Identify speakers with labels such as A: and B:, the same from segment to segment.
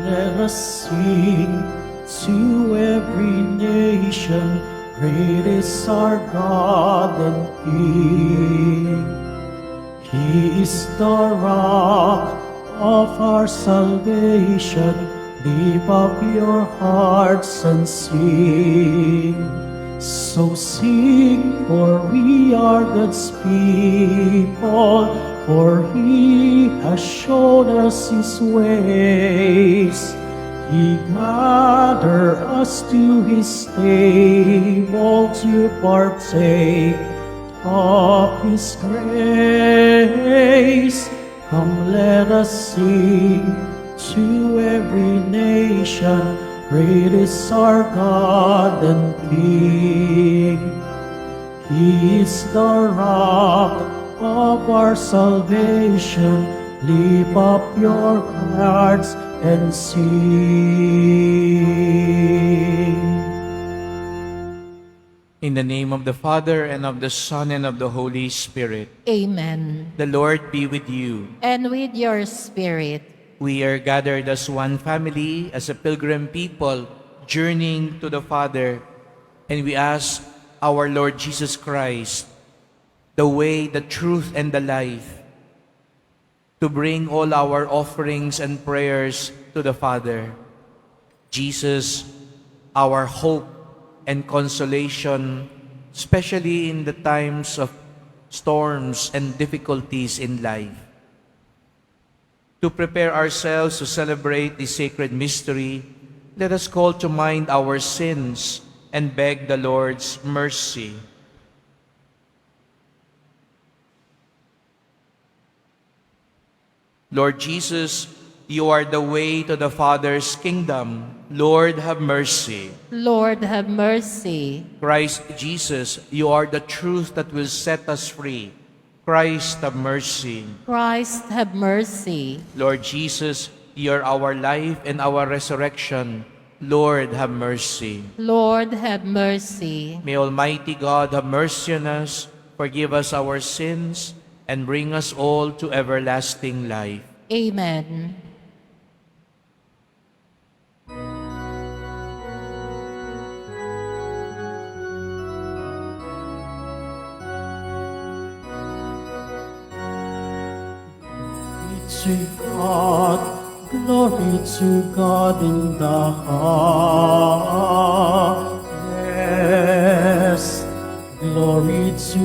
A: Let us sing to every nation, great is our God and King. He is the rock of our salvation. Lift up your hearts and sing. So sing, for we are God's people, for He has shown us His ways. He gathered us to His table to partake of His grace. Come, let us sing to every nation, great is our God and King. He is the rock of our salvation. Lift up your hearts and sing.
B: In the name of the Father, and of the Son, and of the Holy Spirit.
C: Amen.
B: The Lord be with you.
C: And with your spirit.
B: We are gathered as one family, as a pilgrim people, journeying to the Father, and we ask our Lord Jesus Christ, the way, the truth, and the life, to bring all our offerings and prayers to the Father. Jesus, our hope and consolation, especially in the times of storms and difficulties in life. To prepare ourselves to celebrate this sacred mystery, let us call to mind our sins and beg the Lord's mercy. Lord Jesus, you are the way to the Father's kingdom. Lord, have mercy.
C: Lord, have mercy.
B: Christ Jesus, you are the truth that will set us free. Christ, have mercy.
C: Christ, have mercy.
B: Lord Jesus, you are our life and our resurrection. Lord, have mercy.
C: Lord, have mercy.
B: May Almighty God have mercy on us, forgive us our sins, and bring us all to everlasting life.
C: Amen.
A: Glory to God in the highest. Glory to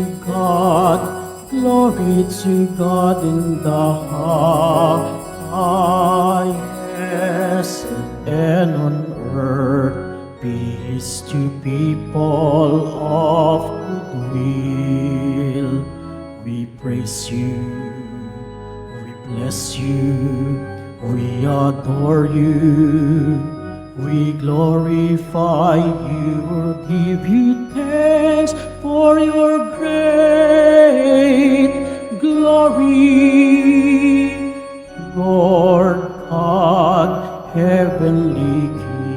A: God in the highest. And on earth peace to people of goodwill. We praise you, we bless you, we adore you, we glorify you, give you thanks for your great glory. Lord God, heavenly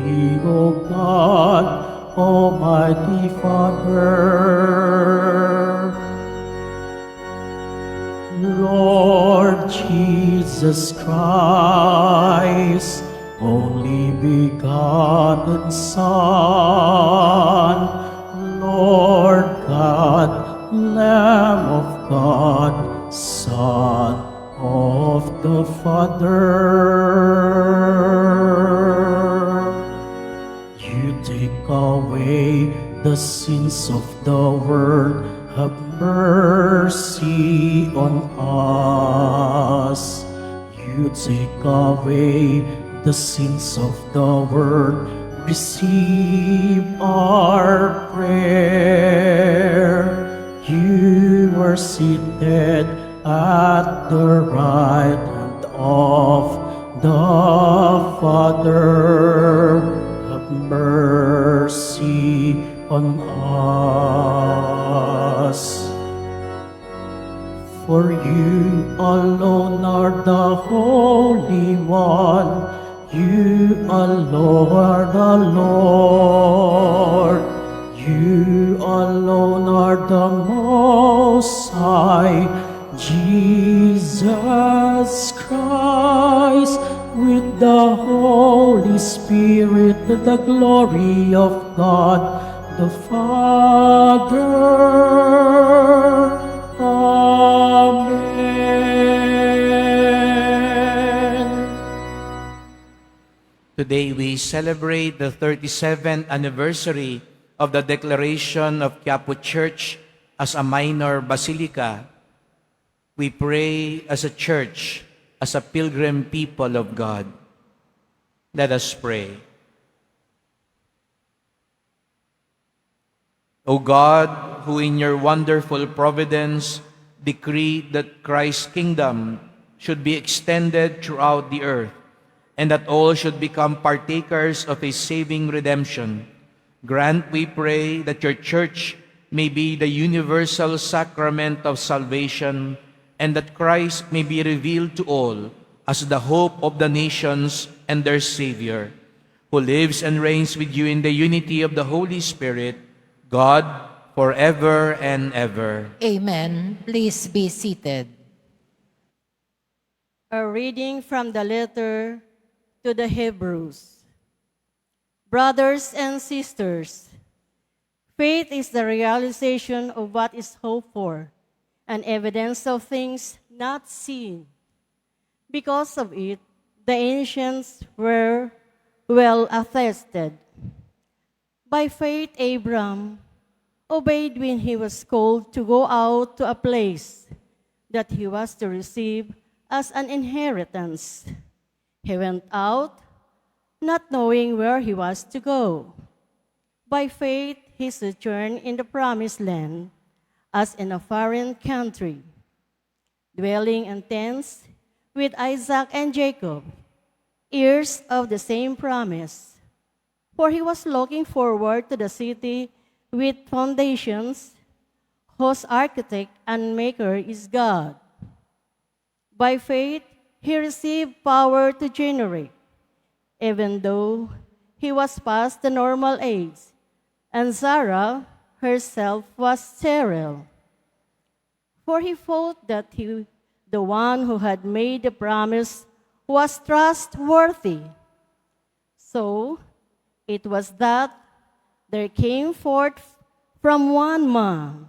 A: King, O God, Almighty Father, Lord Jesus Christ, only begotten Son, Lord God, Lamb of God, Son of the Father. You take away the sins of the world, have mercy on us. You take away the sins of the world, receive our prayer. You are seated at the right hand of the Father. Have mercy on us. For you alone are the Holy One, you alone are the Lord, you alone are the Most High, Jesus Christ, with the Holy Spirit, to the glory of God the Father. Amen.
B: Today we celebrate the 37th anniversary of the declaration of Quiapo Church as a minor basilica. We pray as a church, as a pilgrim people of God. Let us pray. O God, who in your wonderful providence decreed that Christ's kingdom should be extended throughout the earth, and that all should become partakers of a saving redemption, grant, we pray, that your church may be the universal sacrament of salvation, and that Christ may be revealed to all as the hope of the nations and their Savior, who lives and reigns with you in the unity of the Holy Spirit, God, forever and ever.
C: Amen. Please be seated.
D: A reading from the letter to the Hebrews. Brothers and sisters, faith is the realization of what is hoped for, and evidence of things not seen. Because of it, the ancients were well attested. By faith, Abram obeyed when he was called to go out to a place that he was to receive as an inheritance. He went out, not knowing where he was to go. By faith, he sojourned in the promised land, as in a foreign country, dwelling in tents with Isaac and Jacob, heirs of the same promise. For he was looking forward to the city with foundations, whose architect and maker is God. By faith, he received power to generate, even though he was past the normal age, and Sarah herself was sterile. For he thought that the one who had made the promise was trustworthy. So it was that there came forth from one man,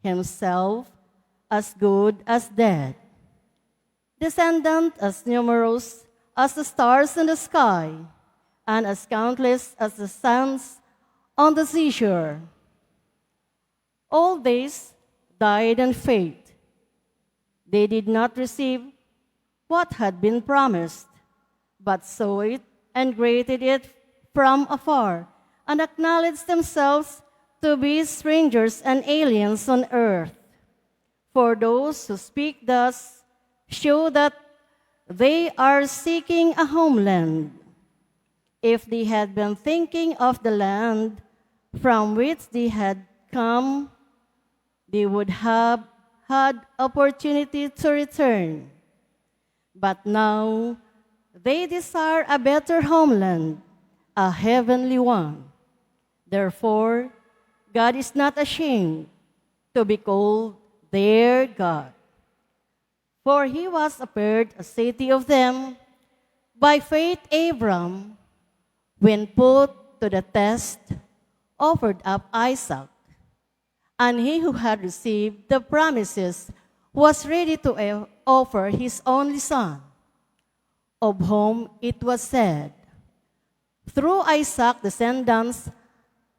D: himself as good as dead, descendant as numerous as the stars in the sky, and as countless as the sands on the seashore. All these died in faith. They did not receive what had been promised, but saw it and greeted it from afar, and acknowledged themselves to be strangers and aliens on earth. For those who speak thus show that they are seeking a homeland. If they had been thinking of the land from which they had come, they would have had opportunity to return. But now they desire a better homeland, a heavenly one. Therefore, God is not ashamed to be called their God. For he was appeared a city of them. By faith, Abram, when put to the test, offered up Isaac. And he who had received the promises was ready to offer his only son, of whom it was said, "Through Isaac descendants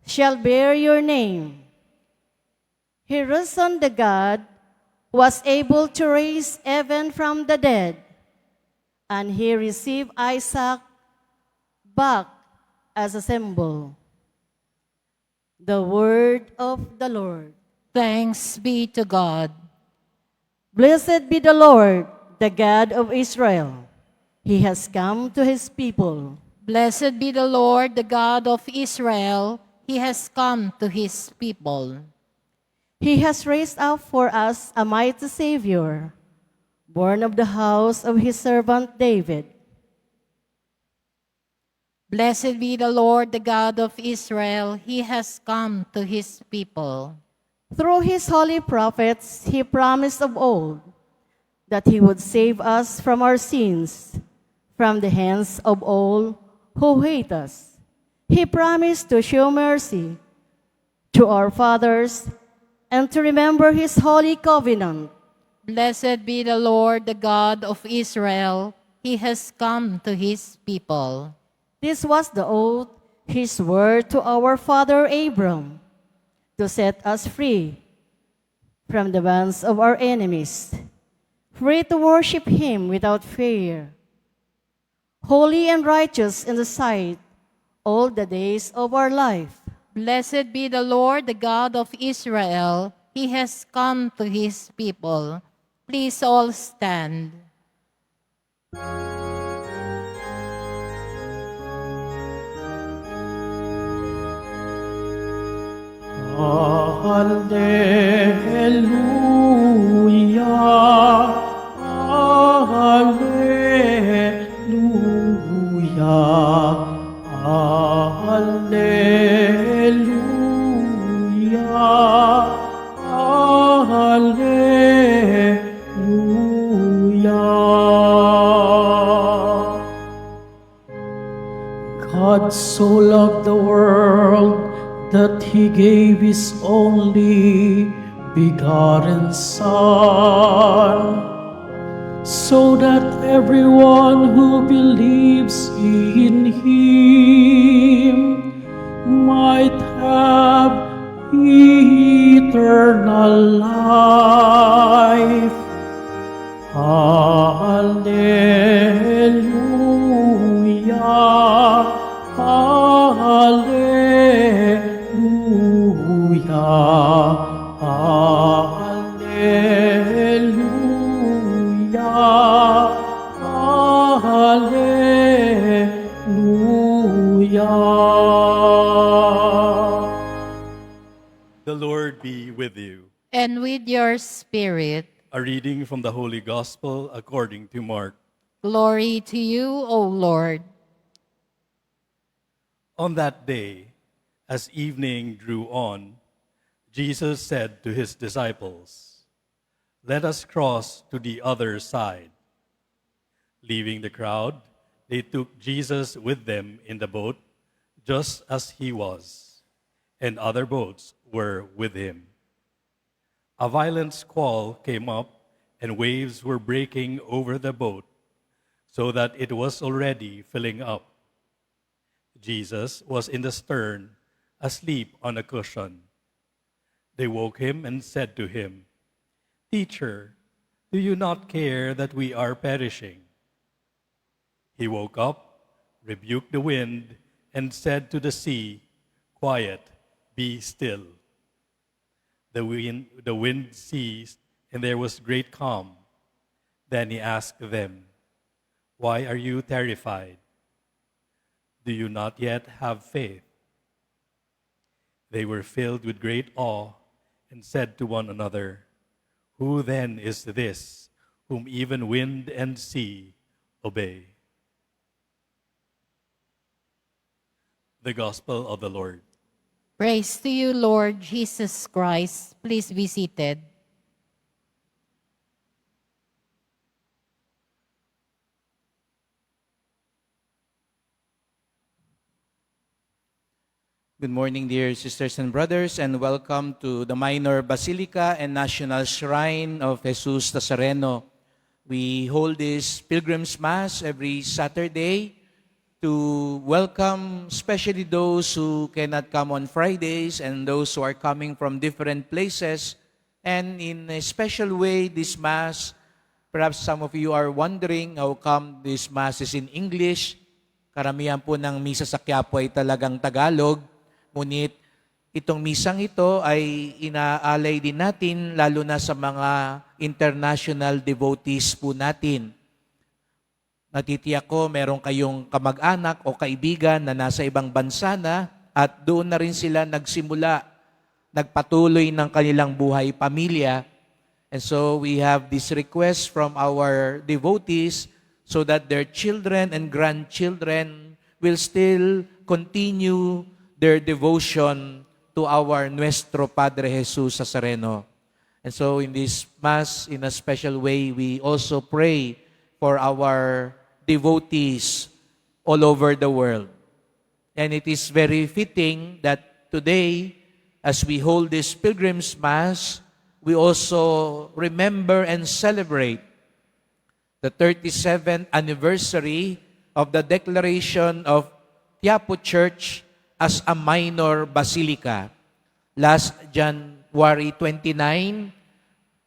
D: shall bear your name." He reasoned that God was able to raise even from the dead, and he received Isaac back as a symbol. The word of the Lord.
C: Thanks be to God.
D: Blessed be the Lord, the God of Israel. He has come to his people.
C: Blessed be the Lord, the God of Israel. He has come to his people.
D: He has raised up for us a mighty Savior, born of the house of his servant David.
C: Blessed be the Lord, the God of Israel. He has come to his people.
D: Through his holy prophets, he promised of old that he would save us from our sins, from the hands of all who hate us. He promised to show mercy to our fathers and to remember his holy covenant.
C: Blessed be the Lord, the God of Israel. He has come to his people.
D: This was the oath, his word to our father Abram, to set us free from the bands of our enemies, free to worship him without fear, holy and righteous in the sight all the days of our life.
C: Blessed be the Lord, the God of Israel. He has come to his people. Please all stand.
A: Hallelujah, Hallelujah, Hallelujah, Hallelujah. God so loved the world that he gave his only begotten Son, so that everyone who believes in him might have eternal life. Hallelujah, Hallelujah, Hallelujah, Hallelujah.
E: The Lord be with you.
C: And with your spirit,
E: A reading from the Holy Gospel according to Mark.
C: glory to you, O Lord.
E: On that day, as evening drew on, Jesus said to his disciples, "Let us cross to the other side." Leaving the crowd, they took Jesus with them in the boat, just as he was, and other boats were with him. A violent squall came up, and waves were breaking over the boat, so that it was already filling up. Jesus was in the stern, asleep on a cushion. They woke him and said to him, "Teacher, do you not care that we are perishing?" He woke up, rebuked the wind, and said to the sea, "Quiet, be still." The wind ceased, and there was great calm. Then he asked them, "Why are you terrified? Do you not yet have faith?" They were filled with great awe and said to one another, "Who then is this whom even wind and sea obey?" The Gospel of the Lord.
C: Praise to you, Lord Jesus Christ. Please be seated.
B: Good morning, dear sisters and brothers, and welcome to the Minor Basilica and National Shrine of Jesus Nazareno. We hold this Pilgrim's Mass every Saturday to welcome especially those who cannot come on Fridays and those who are coming from different places. And in a special way, this Mass, perhaps some of you are wondering how come this Mass is in English. Karamihan po ng misa sa Quiapo ay talagang Tagalog. Ngunit itong misang ito ay inaalay din natin lalo na sa mga international devotees po natin. Natitiyak ko meron kayong kamag-anak o kaibigan na nasa ibang bansa na at doon na rin sila nagpatuloy ng kanilang buhay pamilya. And so we have this request from our devotees so that their children and grandchildren will still continue their devotion to our Nuestro Padre Jesus Nazareno. And so in this Mass, in a special way, we also pray for our devotees all over the world. And it is very fitting that today, as we hold this Pilgrim's Mass, we also remember and celebrate the 37th anniversary of the declaration of Quiapo Church as a minor basilica. Last January 29,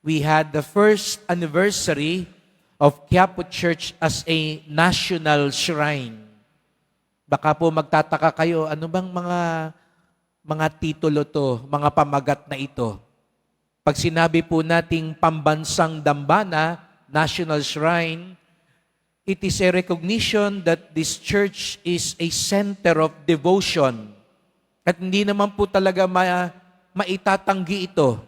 B: we had the first anniversary of Quiapo Church as a national shrine. Baka po magtataka kayo, ano bang mga titulo to, mga pamagat na ito? Pag sinabi po nating pambansang dambana, national shrine, it is a recognition that this church is a center of devotion. At hindi naman po talaga maitatanggi ito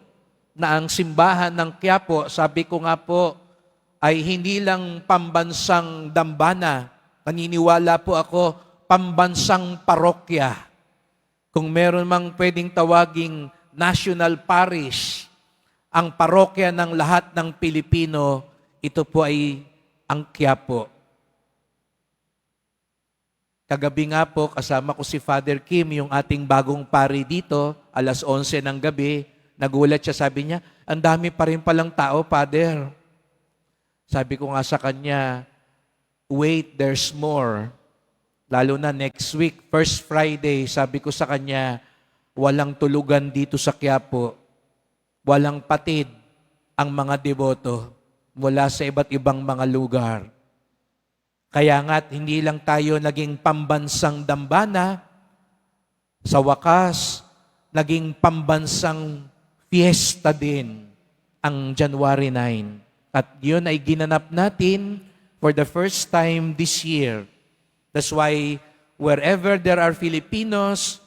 B: na ang simbahan ng Quiapo, sabi ko nga po, ay hindi lang pambansang dambana. Naniniwala po ako, pambansang parokya. Kung meron mang pwedeng tawaging national parish, ang parokya ng lahat ng Pilipino, ito po ay ang Quiapo. Kagabi nga po, kasama ko si Father Kim, yung ating bagong pari dito, alas 11 ng gabi, nagulat siya, sabi niya, ang dami pa rin palang tao, Father. Sabi ko nga sa kanya, wait, there's more. Lalo na next week, first Friday, sabi ko sa kanya, walang tulugan dito sa Quiapo. Walang patid ang mga deboto mula sa iba't ibang mga lugar. Kaya nga't hindi lang tayo naging pambansang dambana, sa wakas, naging pambansang fiesta din ang January 9. At yun ay ginanap natin for the first time this year. That's why wherever there are Filipinos,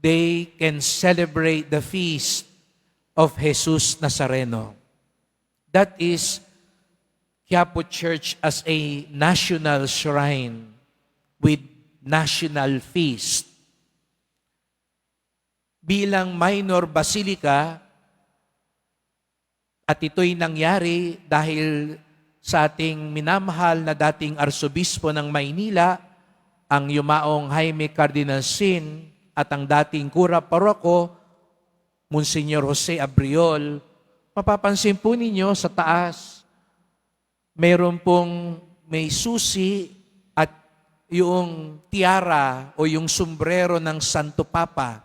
B: they can celebrate the feast of Jesus Nazareno. That is Quiapo Church as a national shrine with national feast. Bilang minor basilica, at ito'y nangyari dahil sa ating minamahal na dating arsobispo ng Maynila, ang yumaong Jaime Cardinal Sin at ang dating kura paroko, Monsignor Jose Abriol. Mapapansin po ninyo sa taas, mayroon pong may susi at yung tiara o yung sombrero ng Santo Papa,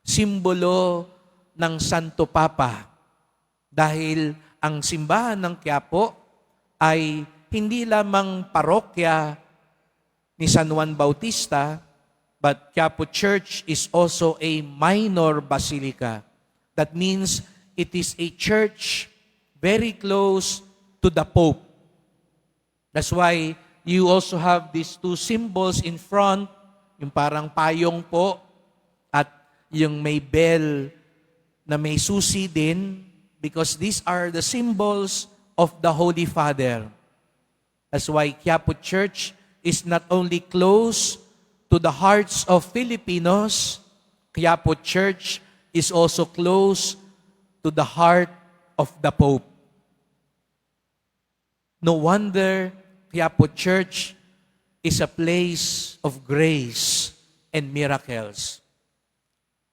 B: simbolo ng Santo Papa. Dahil ang simbahan ng Quiapo ay hindi lamang parokya ni San Juan Bautista, but Quiapo Church is also a minor basilica. That means it is a church very close to the Pope. That's why you also have these two symbols in front, yung parang payong po at yung may bell na may susi din, because these are the symbols of the Holy Father. That's why Quiapo Church is not only close to the hearts of Filipinos, Quiapo Church is also close to the heart of the Pope. No wonder Quiapo Church is a place of grace and miracles.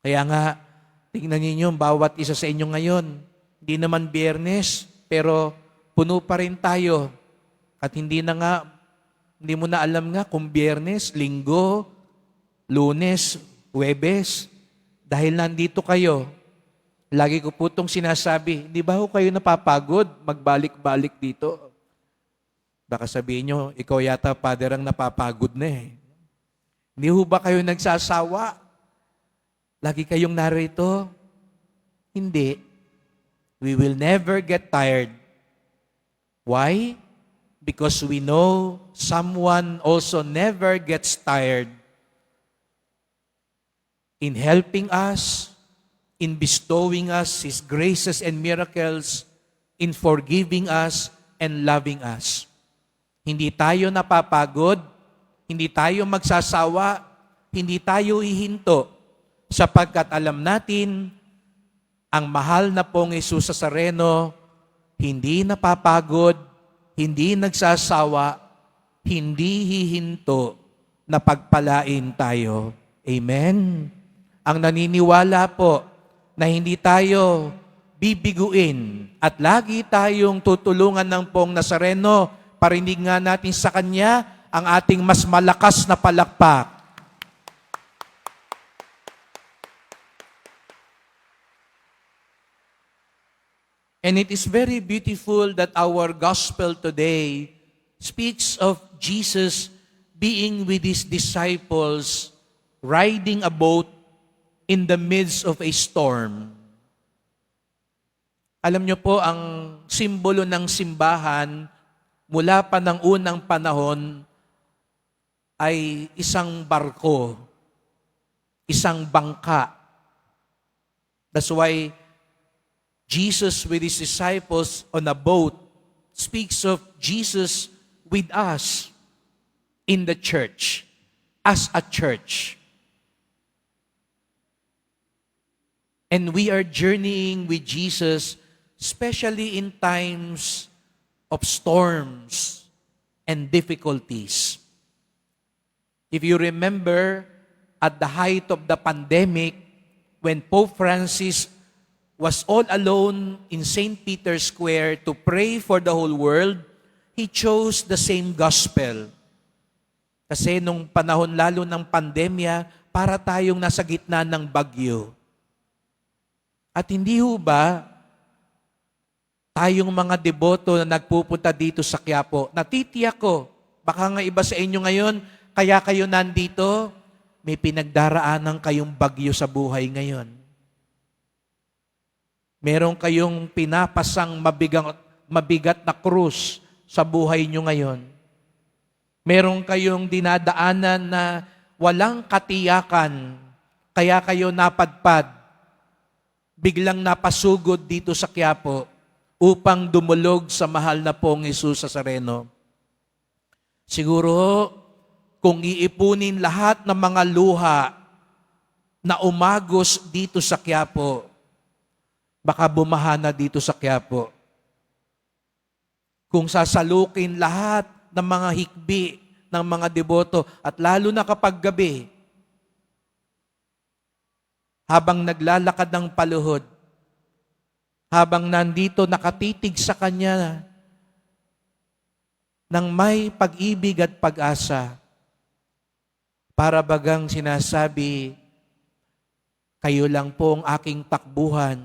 B: Kaya nga, tingnan ninyo, bawat isa sa inyo ngayon, hindi naman Biyernes, pero puno pa rin tayo. At hindi mo na alam nga kung Biyernes, Linggo, Lunes, Huwebes. Dahil nandito kayo, lagi ko po itong sinasabi, hindi ba ho kayo napapagod magbalik-balik dito? Baka sabihin nyo, ikaw yata, Father, ang napapagod na eh. Hindi ho ba kayo nagsasawa? Lagi kayong narito? Hindi. We will never get tired. Why? Because we know someone also never gets tired in helping us, in bestowing us His graces and miracles, in forgiving us and loving us. Hindi tayo napapagod, hindi tayo magsasawa, hindi tayo hihinto, sapagkat alam natin, ang mahal na pong Jesus Nazareno, hindi napapagod, hindi nagsasawa, hindi hihinto, na pagpalain tayo. Amen. Ang naniniwala po na hindi tayo bibiguin at lagi tayong tutulungan ng Poong Nazareno, parinig nga natin sa Kanya ang ating mas malakas na palakpak. And it is very beautiful that our gospel today speaks of Jesus being with His disciples, riding a boat in the midst of a storm. Alam niyo po, ang simbolo ng simbahan mula pa ng unang panahon ay isang barko, isang bangka. That's why Jesus with His disciples on a boat speaks of Jesus with us in the church, as a church. And we are journeying with Jesus, especially in times of storms and difficulties. If you remember, at the height of the pandemic, when Pope Francis was all alone in St. Peter's Square to pray for the whole world, he chose the same gospel. Kasi nung panahon lalo ng pandemya, para tayong nasa gitna ng bagyo. At hindi ho ba tayong mga deboto na nagpupunta dito sa Quiapo, natitiyak ko, baka nga iba sa inyo ngayon, kaya kayo nandito, may pinagdaraanan kayong bagyo sa buhay ngayon. Meron kayong pinapasang mabigat na krus sa buhay nyo ngayon. Meron kayong dinadaanan na walang katiyakan, kaya kayo napadpad, biglang napasugod dito sa Quiapo upang dumulog sa mahal na Poong Jesus Nazareno. Siguro, kung iipunin lahat ng mga luha na umagos dito sa Quiapo, baka bumaha na dito sa Quiapo. Kung sasalukin lahat ng mga hikbi ng mga deboto, at lalo na kapag gabi, habang naglalakad ng paluhod, habang nandito nakatitig sa Kanya ng may pag-ibig at pag-asa, para bagang sinasabi, kayo lang po ang aking takbuhan,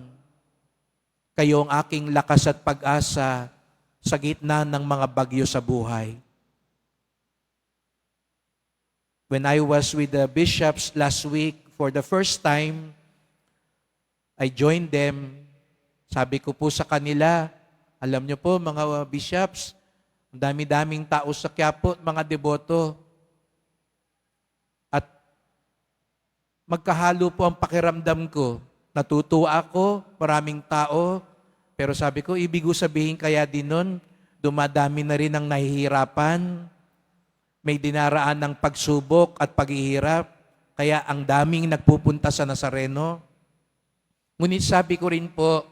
B: kayo ang aking lakas at pag-asa sa gitna ng mga bagyo sa buhay. When I was with the bishops last week, for the first time, I joined them. Sabi ko po sa kanila, alam niyo po mga bishops, ang dami-daming tao sa Quiapo, mga deboto. At magkahalo po ang pakiramdam ko. Natutuwa ako, maraming tao, pero sabi ko, ibig sabihin kaya din nun, dumadami na rin ang nahihirapan, may dinaraan ng pagsubok at paghihirap, kaya ang daming nagpupunta sa Nazareno. Ngunit sabi ko rin po,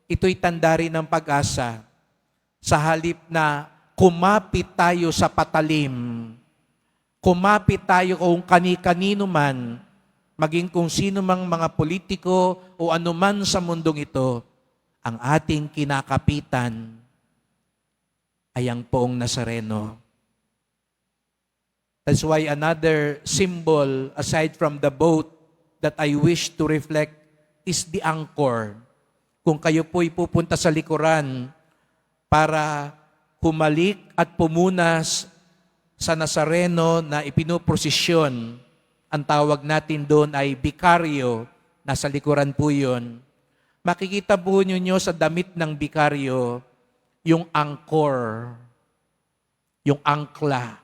B: ito'y tanda rin ng pag-asa. Sa halip na kumapit tayo sa patalim, kumapit tayo kung kani-kanino man, maging kung sino mang mga politiko o anuman sa mundong ito, ang ating kinakapitan ay ang Poong Nazareno. That's why another symbol aside from the boat that I wish to reflect is the anchor. Kung kayo po'y pupunta sa likuran para humalik at pumunas sa Nazareno na ipinoprosesyon, ang tawag natin doon ay bikaryo, nasa likuran po yun. Makikita po ninyo sa damit ng bikaryo yung angkor, yung angkla.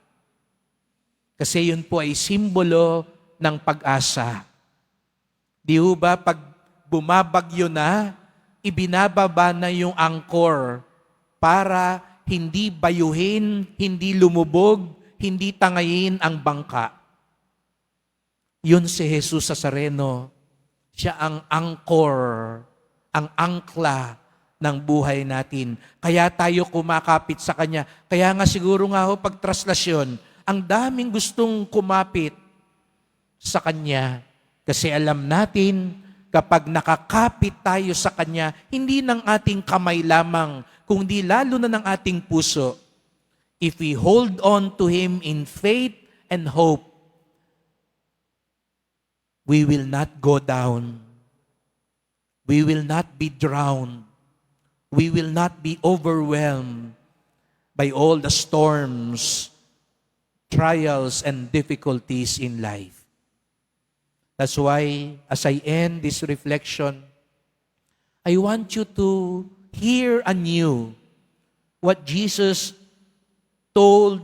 B: Kasi yun po ay simbolo ng pag-asa. Di ho ba pag bumabagyo na, ibinababa na yung angkor para hindi bayuhin, hindi lumubog, hindi tangayin ang bangka. Yun si Jesus Nazareno. Siya ang angkor, ang angkla ng buhay natin. Kaya tayo kumakapit sa Kanya. Kaya nga siguro nga ho, pag traslasyon, Ang daming gustong kumapit sa Kanya. Kasi alam natin, kapag nakakapit tayo sa Kanya, hindi ng ating kamay lamang, kundi lalo na ng ating puso. If we hold on to Him in faith and hope, we will not go down. We will not be drowned. We will not be overwhelmed by all the storms, trials, and difficulties in life. That's why, as I end this reflection, I want you to hear anew what Jesus told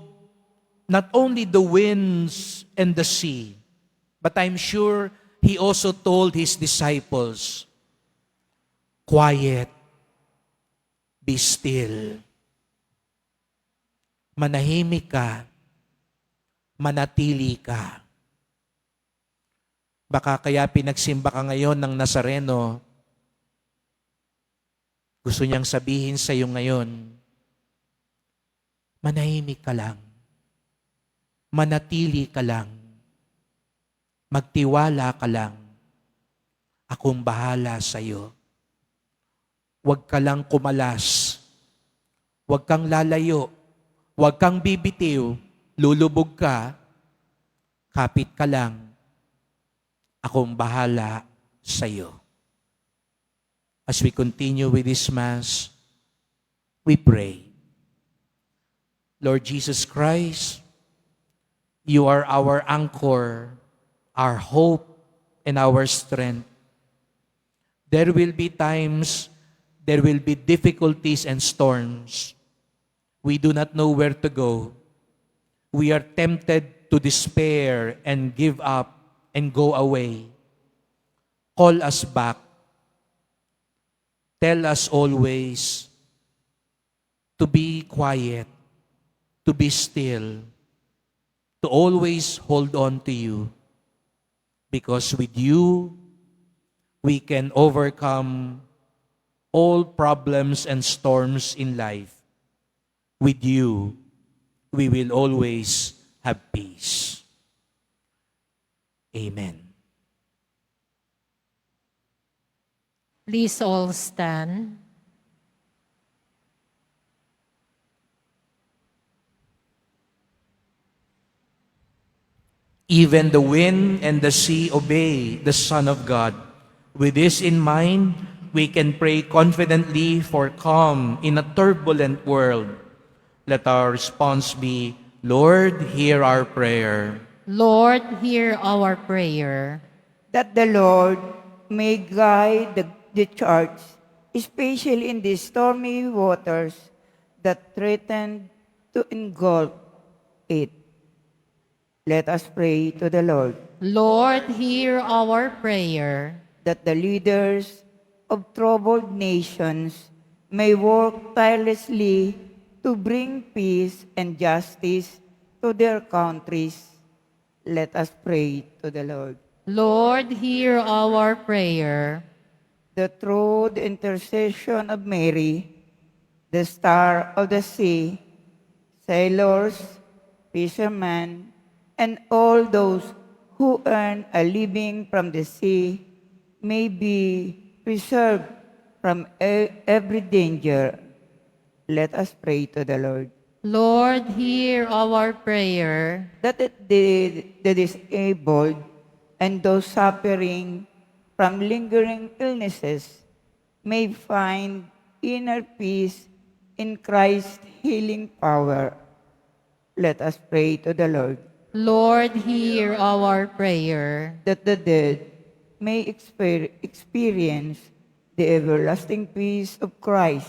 B: not only the winds and the sea, but I'm sure He also told His disciples, quiet, be still. Manahimik ka, manatili ka. Baka kaya pinagsimba ka ngayon ng Nazareno, gusto niyang sabihin sa iyo ngayon, manahimik ka lang, manatili ka lang, magtiwala ka lang, akong bahala sa iyo. Huwag ka lang kumalas, huwag kang lalayo, huwag kang bibitiw, lulubog ka, kapit ka lang, akong bahala sa iyo. As we continue with this Mass, we pray. Lord Jesus Christ, You are our anchor, our hope, and our strength. There will be times, there will be difficulties and storms. We do not know where to go. We are tempted to despair and give up and go away. Call us back. Tell us always to be quiet, to be still, to always hold on to You. Because with You, we can overcome all problems and storms in life. With You, we will always have peace. Amen.
C: Please all stand.
B: Even the wind and the sea obey the Son of God. With this in mind, we can pray confidently for calm in a turbulent world. Let our response be, Lord, hear our prayer.
C: Lord, hear our prayer.
F: That the Lord may guide the church, especially in these stormy waters that threaten to engulf it. Let us pray to the Lord.
C: Lord, hear our prayer.
F: That the leaders of troubled nations may work tirelessly to bring peace and justice to their countries. Let us pray to the Lord.
C: Lord, hear our prayer.
F: That through the intercession of Mary, the star of the sea, sailors, fishermen, and all those who earn a living from the sea may be preserved from every danger. Let us pray to the Lord.
C: Lord, hear our prayer.
F: That the disabled and those suffering from lingering illnesses may find inner peace in Christ's healing power. Let us pray to the Lord.
C: Lord, hear our prayer.
F: That the dead may experience the everlasting peace of Christ.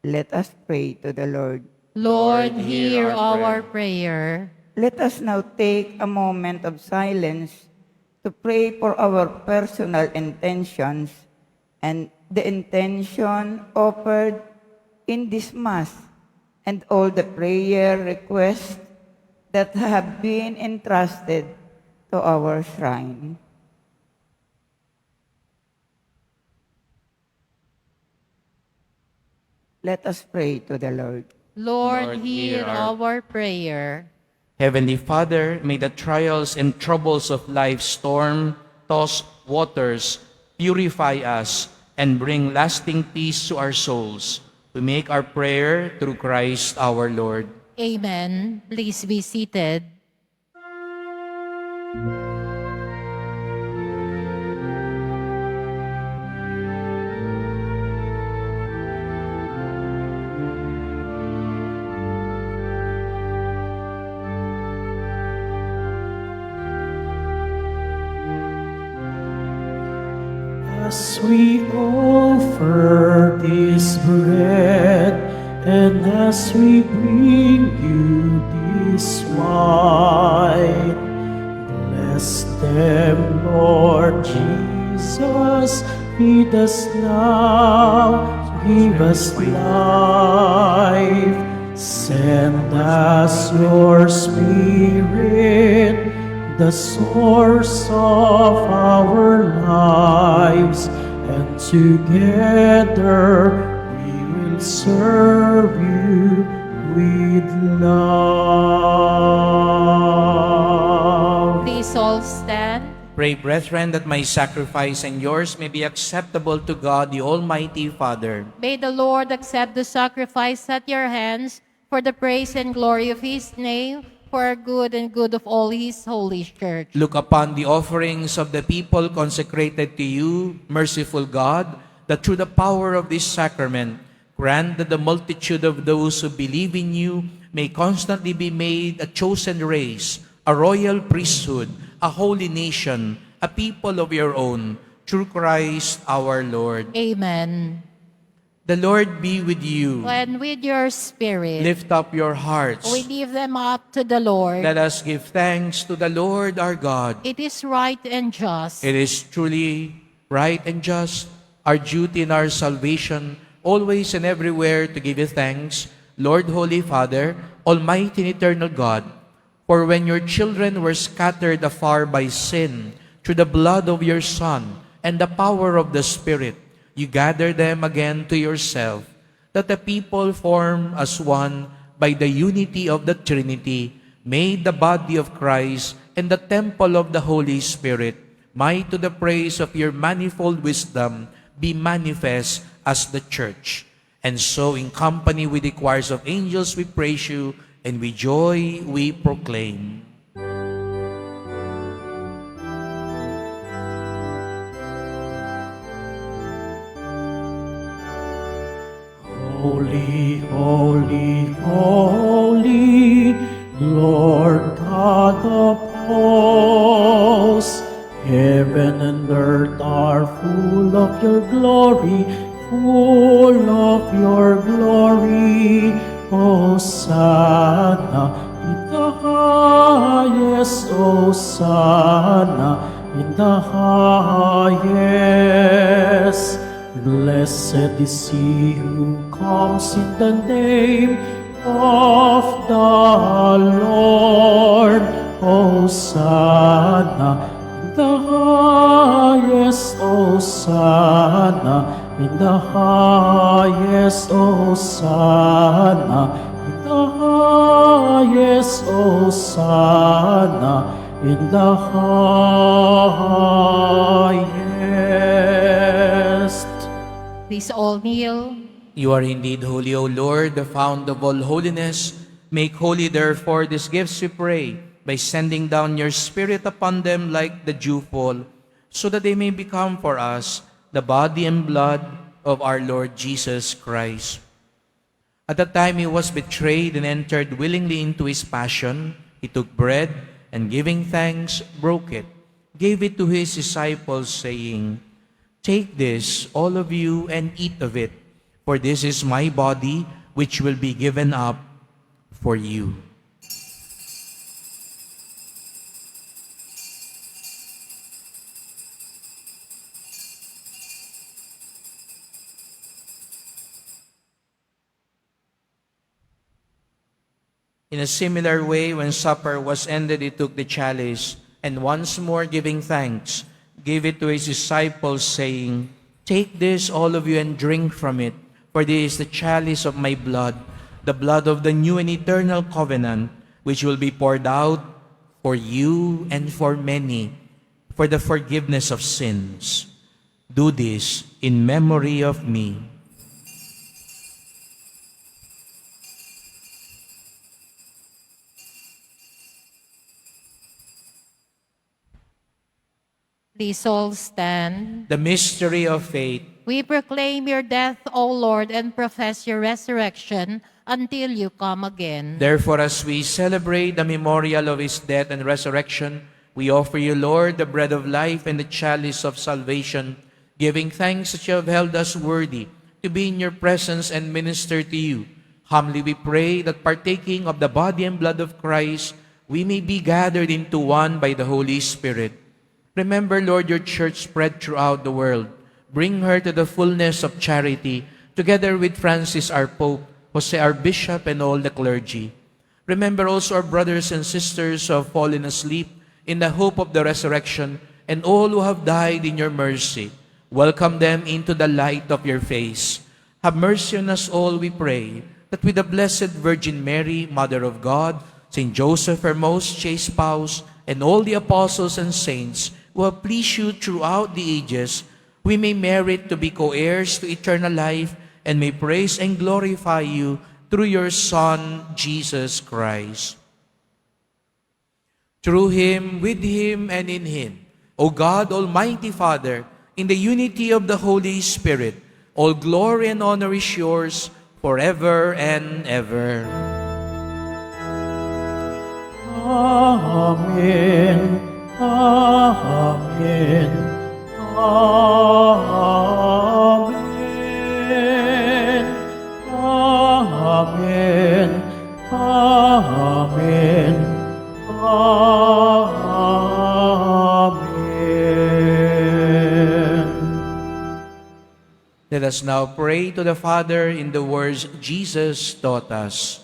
F: Let us pray to the Lord.
C: Lord, hear our prayer.
F: Let us now take a moment of silence to pray for our personal intentions and the intention offered in this Mass and all the prayer requests that have been entrusted to our shrine. Let us pray to the Lord.
C: Lord,
B: Lord,
C: hear
B: hear our-
C: our prayer.
B: Heavenly Father, may the trials and troubles of life's storm-tossed waters purify us and bring lasting peace to our souls. We make our prayer through Christ our Lord.
C: Amen. Please be seated.
A: As we offer this bread and as we bring you this wine, bless them, Lord Jesus. Feed us now, give us life. Send us your Spirit, the source of our lives, and together we will serve you with love.
C: Please all stand.
B: Pray, brethren, that my sacrifice and yours may be acceptable to God, the Almighty Father.
C: May the Lord accept the sacrifice at your hands for the praise and glory of his name, for our good and good of all his holy church.
B: Look upon the offerings of the people consecrated to you, merciful God, that through the power of this sacrament, grant that the multitude of those who believe in you may constantly be made a chosen race, a royal priesthood, a holy nation, a people of your own, through Christ our Lord.
C: Amen.
B: The Lord be with you.
C: And with your spirit,
B: Lift up your hearts.
C: we lift them up to the Lord.
B: Let us give thanks to the Lord our God.
C: It is right and just.
B: It is truly right and just, our duty and our salvation, always and everywhere to give you thanks, Lord, Holy Father, Almighty and eternal God. For when your children were scattered afar by sin, through the blood of your Son and the power of the Spirit, you gather them again to yourself, that the people formed as one by the unity of the Trinity, made the body of Christ and the temple of the Holy Spirit, might to the praise of your manifold wisdom be manifest as the Church. And so in company with the choirs of angels we praise you, and with joy we proclaim.
A: Holy, holy, holy, Lord God of hosts, heaven and earth are full of your glory, full of your glory. Hosanna in the highest, Hosanna in the highest. Blessed is he who comes in the name of the Lord. Hosanna in the highest, Hosanna in the highest, Hosanna in the highest, Hosanna in the highest.
C: Please all kneel.
B: You are indeed holy, O Lord, the fount of all holiness. Make holy, therefore, these gifts, we pray, by sending down your Spirit upon them like the dewfall, so that they may become for us the body and blood of our Lord Jesus Christ. At the time he was betrayed and entered willingly into his passion, he took bread, and giving thanks, broke it, gave it to his disciples, saying, "Take this, all of you, and eat of it, for this is my body, which will be given up for you." In a similar way, when supper was ended, he took the chalice, and once more giving thanks, gave it to his disciples, saying, "Take this, all of you, and drink from it, for this is the chalice of my blood, the blood of the new and eternal covenant, which will be poured out for you and for many for the forgiveness of sins. Do this in memory of me.
C: Please all stand.
B: The mystery of faith.
C: We proclaim your death, O Lord, and profess your resurrection until you come again.
B: Therefore, as we celebrate the memorial of his death and resurrection, we offer you, Lord, the bread of life and the chalice of salvation, giving thanks that you have held us worthy to be in your presence and minister to you. Humbly we pray that partaking of the body and blood of Christ, we may be gathered into one by the Holy Spirit. Remember, Lord, your church spread throughout the world. Bring her to the fullness of charity, together with Francis, our Pope, Jose, our Bishop, and all the clergy. Remember also our brothers and sisters who have fallen asleep in the hope of the resurrection, and all who have died in your mercy. Welcome them into the light of your face. Have mercy on us all, we pray, that with the Blessed Virgin Mary, Mother of God, Saint Joseph, her most chaste spouse, and all the apostles and saints who have pleased you throughout the ages, we may merit to be co-heirs to eternal life and may praise and glorify you through your Son, Jesus Christ. Through him, with him, and in him, O God, Almighty Father, in the unity of the Holy Spirit, all glory and honor is yours forever and ever.
A: Amen. Amen. Amen. Amen. Amen. Amen.
B: Let us now pray to the Father in the words Jesus taught us.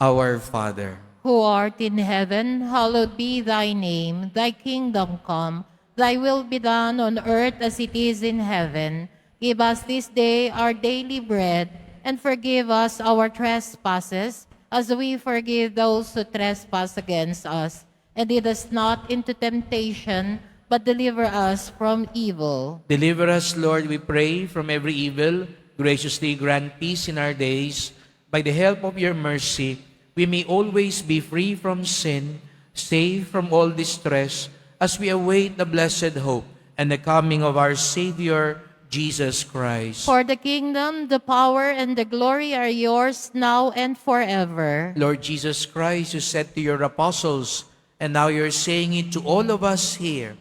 B: Our Father,
C: Who art in heaven, hallowed be thy name. Thy kingdom come, thy will be done on earth as it is in heaven. Give us this day our daily bread, and forgive us our trespasses, as we forgive those who trespass against us. And lead us not into temptation, but deliver us from evil.
B: deliver us, Lord, we pray, from every evil. Graciously grant peace in our days. By the help of your mercy, we may always be free from sin, safe from all distress, as we await the blessed hope and the coming of our Savior, Jesus Christ.
C: For the kingdom, the power, and the glory are yours now and forever.
B: Lord Jesus Christ, you said to your apostles, and now you're saying it to all of us here,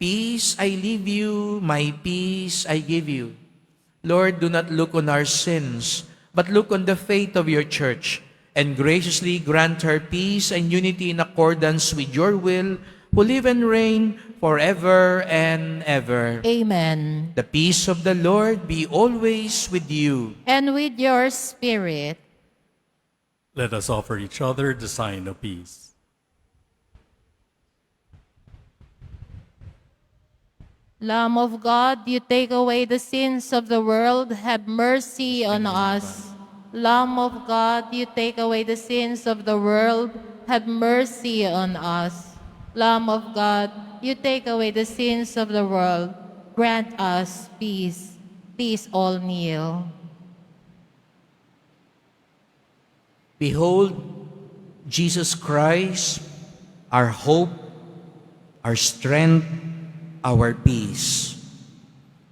B: peace I leave you, my peace I give you. Lord, do not look on our sins, but look on the faith of your church, and graciously grant her peace and unity in accordance with your will, who live and reign forever and ever.
C: Amen.
B: The peace of the Lord be always with you.
C: And with your spirit.
E: Let us offer each other the sign of peace.
C: Lamb of God, you take away the sins of the world, have mercy on us. Lamb of God, you take away the sins of the world, have mercy on us. Lamb of God, you take away the sins of the world, grant us peace. Please all kneel.
B: Behold, Jesus Christ, our hope, our strength, our peace.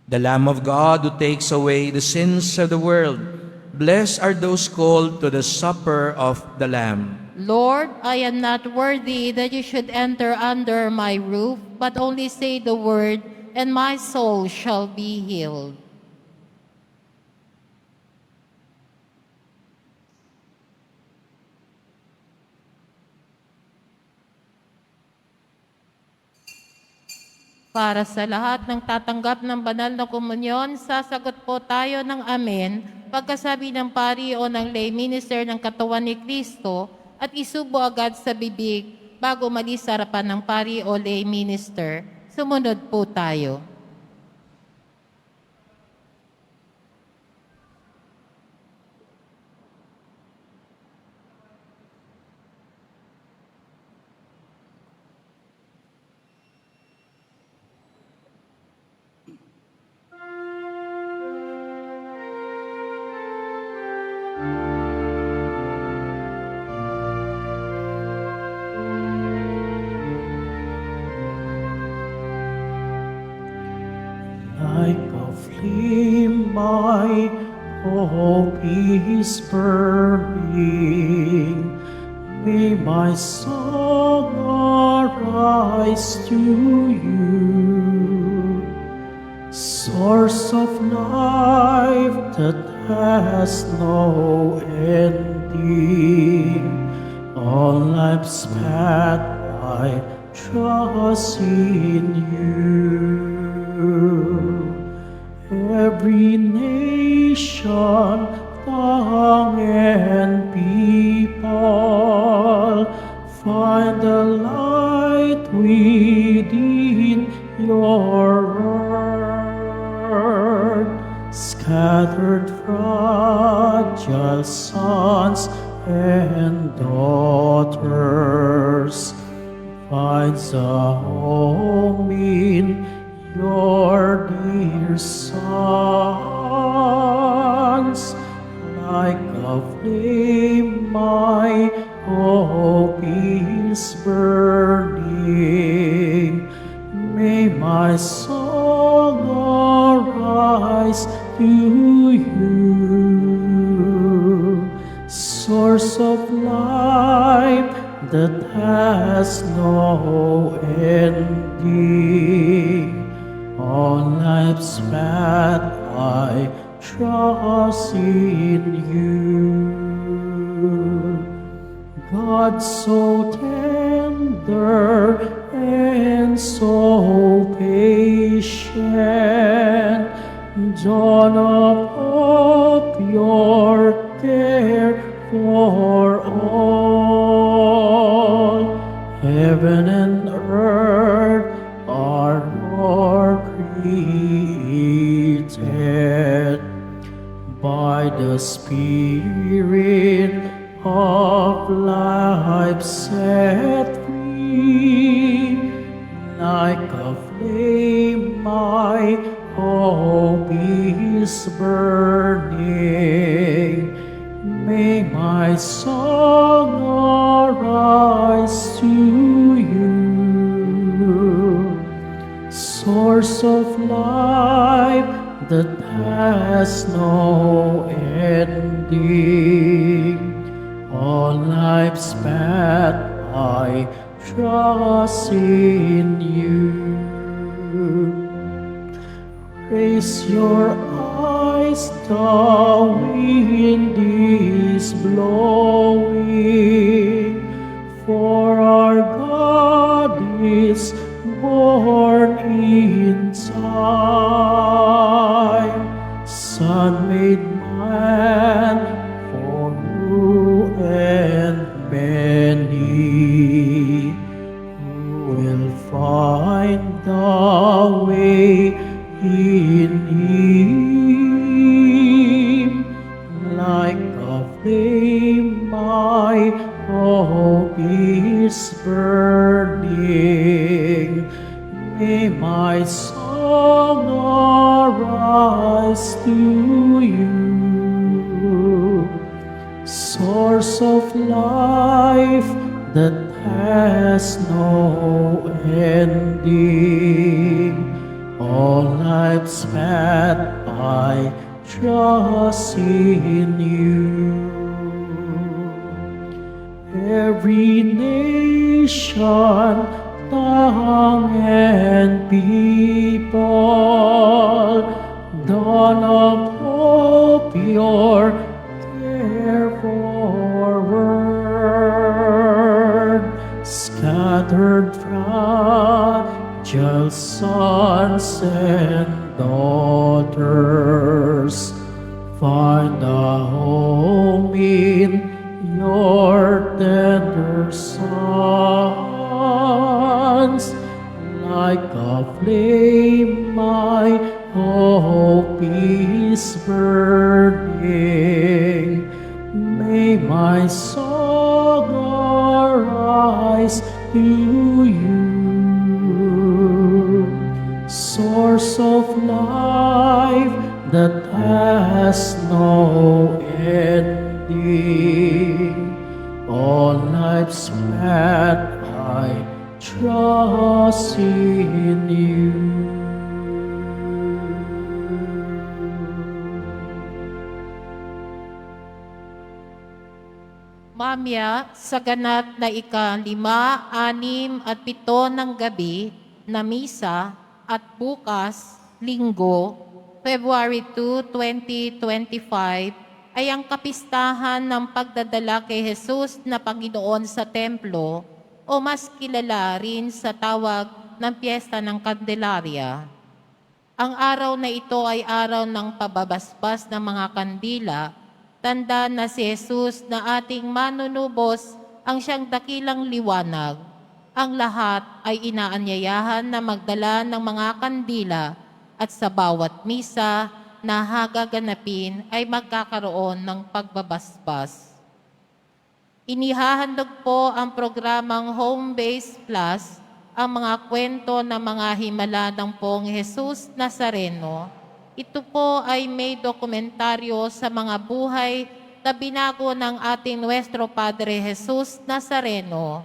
B: The Lamb of God who takes away the sins of the world. Blessed are those called to the supper of the Lamb.
C: Lord, I am not worthy that you should enter under my roof, but only say the word, and my soul shall be healed. Para sa lahat ng tatanggap ng banal na komunyon, sasagot po tayo ng amen pagkasabi ng pari o ng lay minister ng katawan ni Kristo at isubo agad sa bibig bago umalis sa harapan ng pari o lay minister. Sumunod po tayo.
A: my hope is burning. May my song arise to you, source of life that has no ending. On life's path I trust in you. Every nation, tongue, and people find the light within your word. Scattered fragile sons and daughters finds a home in your dear sons. Like a flame, my hope is burning. May my song arise to you, source of life that has no ending. On life's path I trust in you. God so tender and so patient, dawn of hope, your care for all. Heaven and earth are your created by the Spirit of life set free. Like a flame, my hope is burning. May my song arise to you, source of life that has no ending. On life's path I trust in you. Raise your eyes, the wind is blowing, for our God is born in time. Son made man for you and many, who will find the way in him. Like a flame, my hope is burning. May my song arise to you, source of life that has no ending. On life's path I trust in you. Every nation, tongue, and people, dawn of hope, your care forward. Scattered fragile sons and daughters find a home in your tender sons. Like a flame, my hope is burning. May my song arise to you, source of life that has no ending. On life's path I trust in you.
C: mamaya sa ganap na ika-5, 6 at 7 ng gabi na misa at bukas, Linggo, February 2, 2025, ay ang kapistahan ng pagdadala kay Jesus na Panginoon sa templo o mas kilala rin sa tawag ng Piyesta ng Candelaria. Ang araw na ito ay araw ng pababasbas ng mga kandila, tanda na si Jesus na ating manunubos ang siyang dakilang liwanag. Ang lahat ay inaanyayahan na magdala ng mga kandila at sa bawat misa na hagaganapin ay magkakaroon ng pagbabasbas. Inihahandog po ang programang Home Base Plus, ang mga kwento ng mga himala ng Poong Jesus Nazareno. Ito po ay may dokumentaryo sa mga buhay na binago ng ating Nuestro Padre Jesus Nazareno.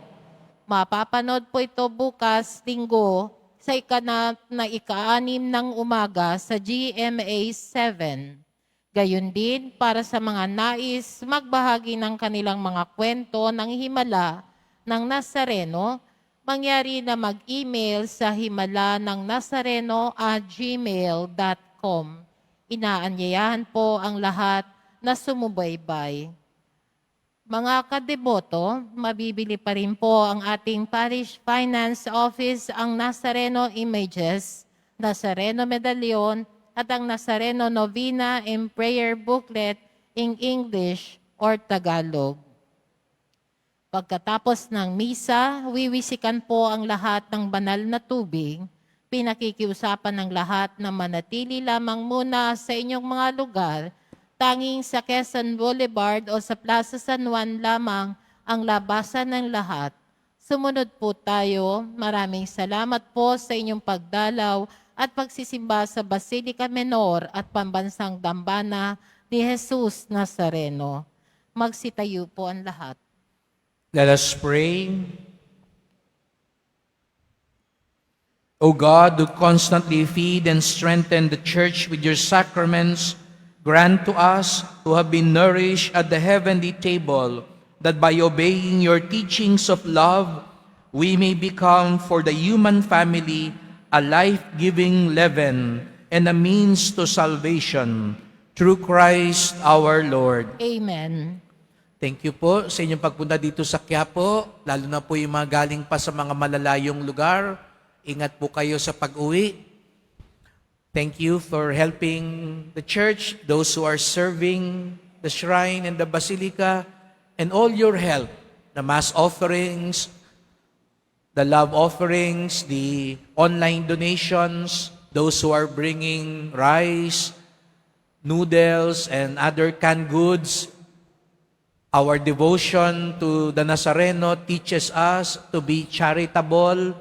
C: Mapapanood po ito bukas, Linggo, sa ika-6 ng umaga sa GMA 7. Gayon din para sa mga nais magbahagi ng kanilang mga kwento ng himala ng Nazareno, mangyari na mag-email sa himala-ng-nazareno@gmail.com. Inaanyayahan po ang lahat na sumubaybay. Mga kadeboto, mabibili pa rin po ang ating Parish Finance Office ang Nazareno Images, Nazareno Medallion, at ang Nazareno Novena and Prayer Booklet in English or Tagalog. Pagkatapos ng misa, wiwisikan po ang lahat ng banal na tubig. Pinakikiusapan ng lahat na manatili lamang muna sa inyong mga lugar. Tanging sa Quezon Boulevard o sa Plaza San Juan lamang ang labasan ng lahat. Sumunod po tayo. Maraming salamat po sa inyong pagdalaw at pagsisimba sa Basilica Menor at Pambansang Dambana ni Jesus Nazareno. Magsitayo po ang lahat.
B: Let us pray. O God, who constantly feed and strengthen the church with your sacraments, grant to us who have been nourished at the heavenly table, that by obeying your teachings of love, we may become for the human family a life-giving leaven and a means to salvation. Through Christ our Lord.
C: Amen.
B: Thank you po sa inyong pagpunta dito sa Quiapo, lalo na po yung mga galing pa sa mga malalayong lugar. Ingat po kayo sa pag-uwi. Thank you for helping the church, those who are serving the shrine and the basilica, and all your help, the mass offerings, the love offerings, the online donations, those who are bringing rice, noodles, and other canned goods. Our devotion to the Nazareno teaches us to be charitable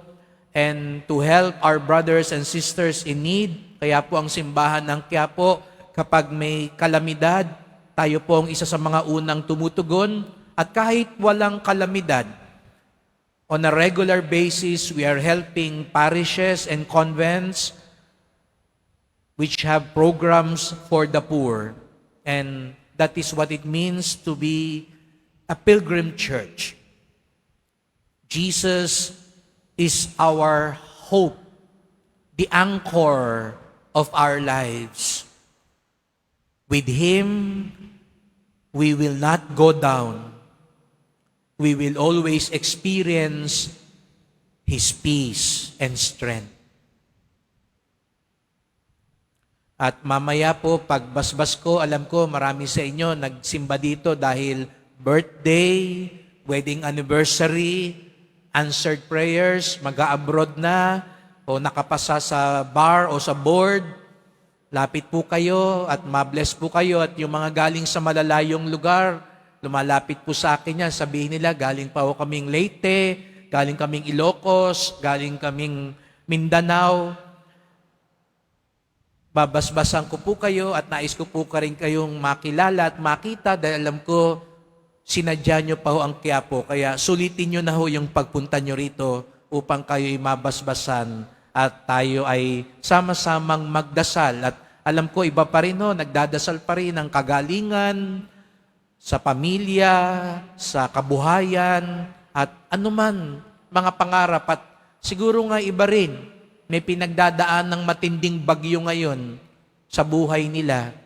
B: and to help our brothers and sisters in need. Kaya po ang simbahan ng Quiapo, kapag may kalamidad, tayo po ang isa sa mga unang tumutugon. At kahit walang kalamidad, on a regular basis, we are helping parishes and convents which have programs for the poor. And that is what it means to be a pilgrim church. Jesus is our hope, the anchor of our lives. With Him, we will not go down. We will always experience His peace and strength. At mamaya po, pagbasbas ko, alam ko marami sa inyo nagsimba dito dahil birthday, wedding anniversary, answered prayers, mag-a-abroad na, o nakapasa sa bar o sa board. Lapit po kayo at mabless po kayo. At yung mga galing sa malalayong lugar, lumalapit po sa akin yan. Sabihin nila, galing pa ho kaming Leyte, galing kaming Ilocos, galing kaming Mindanao. Babasbasan ko po kayo at nais ko po ka rin kayong makilala at makita dahil alam ko sinadya nyo pa ho ang Quiapo. Kaya sulitin nyo na ho yung pagpunta nyo rito upang kayo'y mabasbasan at tayo ay sama-samang magdasal. At alam ko, iba pa rin ho, nagdadasal pa rin ang kagalingan sa pamilya, sa kabuhayan, at anuman mga pangarap. At siguro nga iba rin, may pinagdadaan ng matinding bagyo ngayon sa buhay nila.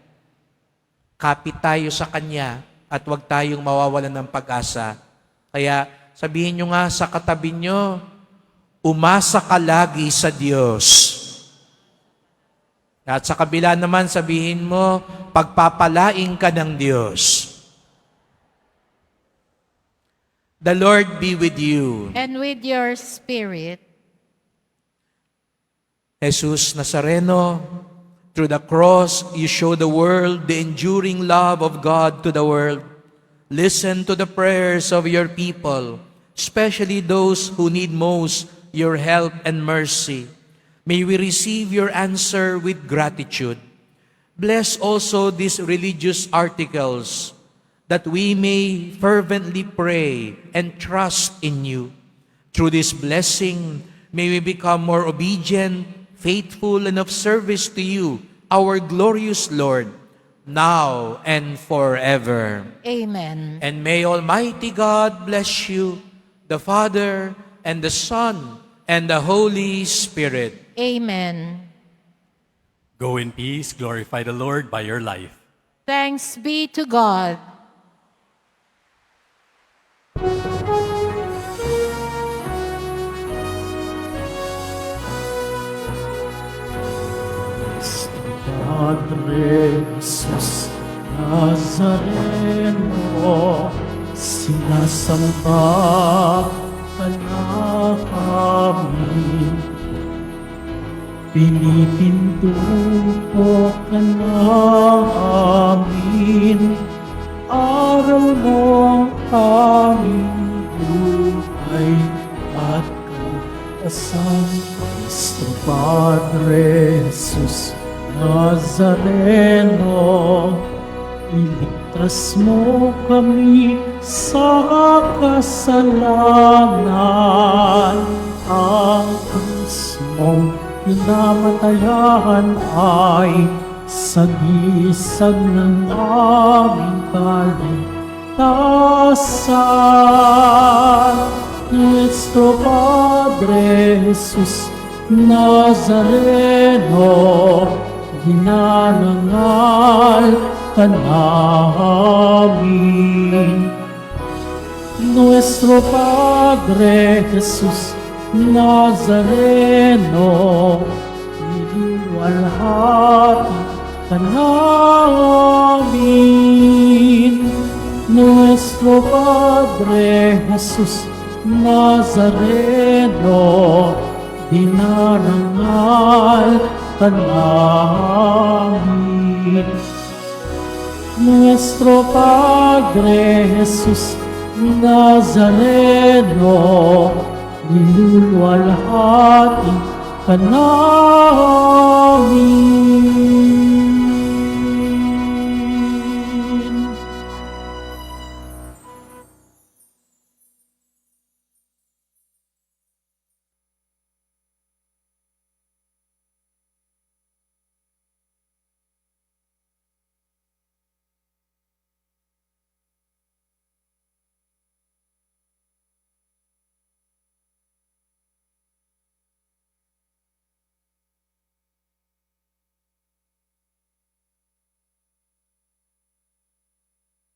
B: Kapit tayo sa Kanya at huwag tayong mawawalan ng pag-asa. Kaya sabihin nyo nga sa katabi nyo, umasa ka lagi sa Diyos. At sa kabila naman sabihin mo, pagpapalain ka ng Diyos. The Lord be with you.
C: And with your spirit.
B: Jesus Nazareno, through the cross, you show the world the enduring love of God to the world. Listen to the prayers of your people, especially those who need most your help and mercy. May we receive your answer with gratitude. Bless also these religious articles, that we may fervently pray and trust in you. Through this blessing, may we become more obedient, faithful, and of service to you, our glorious Lord, now and forever.
C: Amen.
B: And may Almighty God bless you, the Father, and the Son, and the Holy Spirit.
C: Amen.
E: Go in peace, glorify the Lord by your life.
C: Thanks be to God.
A: Padre Jesus Nazareno, sinasamba ka namin. Pinipintuko ka namin, araw ng aming buhay at kaligtasan. Cristo Padre Jesus Nazareno, iligtas mo kami sa kasalanan. Ang krus mong pinamatayan ay sagisag ng aming kaligtasan. Nuestro Padre Jesus Nazareno, hinarangal ka namin. Nuestro Padre Jesus Nazareno, iniwalhati ka namin. Nuestro Padre Jesus Nazareno, dinarangal ka namin. Nuestro Padre Jesus Nazareno, niluluwalhati ka namin.